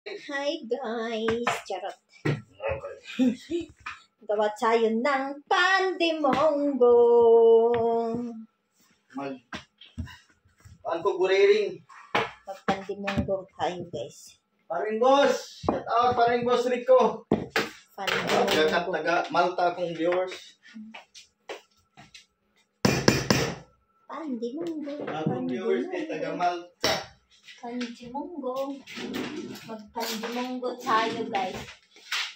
Hi guys! Charot. Gawa tayo ng pandimongo. Paan ko guriring? Pandimongo tayo guys. Paring boss! Shout out paring boss Rico! Pandimongo. Taga Malta akong viewers. Pandimongo. Akong viewers kay taga Malta. Pandimongo. Magpandimongo tayo guys.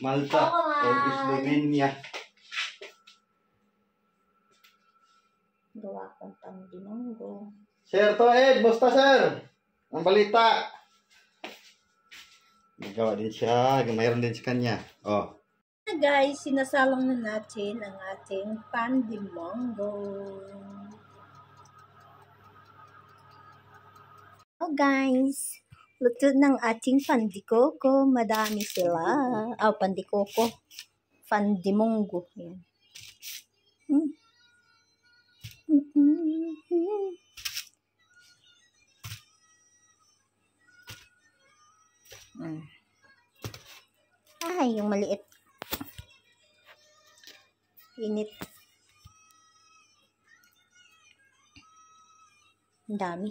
Malta o Slovenia. Gawa kong pandimongo. Sir to Ed, musta sir? Ang balita. Nagawa din siya, mayroon din sa kanya. Oh. Guys, sinasalang na natin ang ating pandimongo. Oh guys, luto ng ating pandikoko. Madami sila. Pandikoko. Pandimongo. Yan. Ay, yung maliit. Init. Ang dami.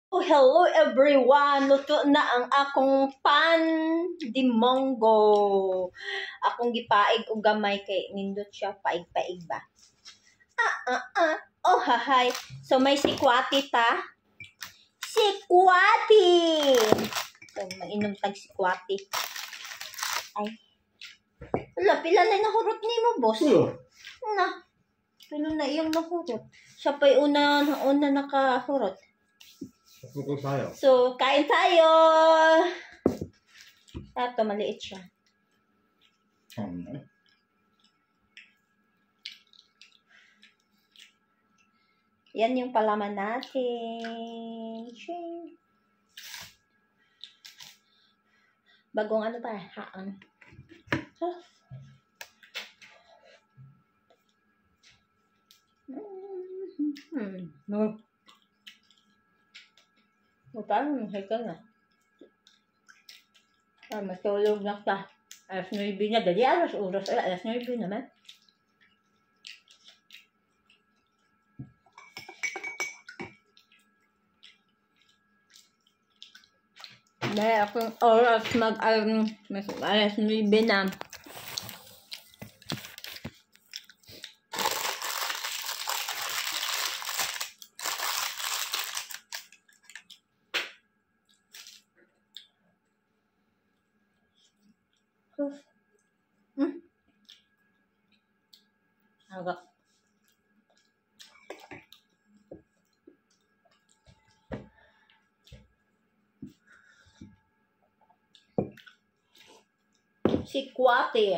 Oh, hello everyone! Luto na ang akong pandimongo. Akong gipaig og gamay kay nindot siya paig-paig ba. Oh, hahay. So may sikwati ta. Sikwati! So mainom tag sikwati. Ay. Wala, pila na nahurot ni mo, boss. Na. Pila na iyong nahurot. Siya pa'y una nakahurot. So, kain tayo! Tato, maliit siya. Yan yung palaman natin. Bagong ano pa? Haang. No. Parang masaya na. Matulog na ka. Alas 9 na. Dali alas 9 naman. Dahil akong oras alas 9 na. Agak. Sikwati.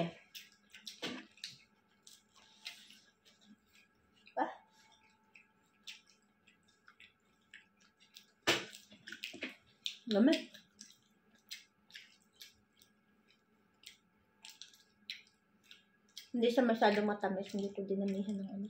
Lamig. Hindi siya masyadong matamis. Hindi ko dinamihan ng ano.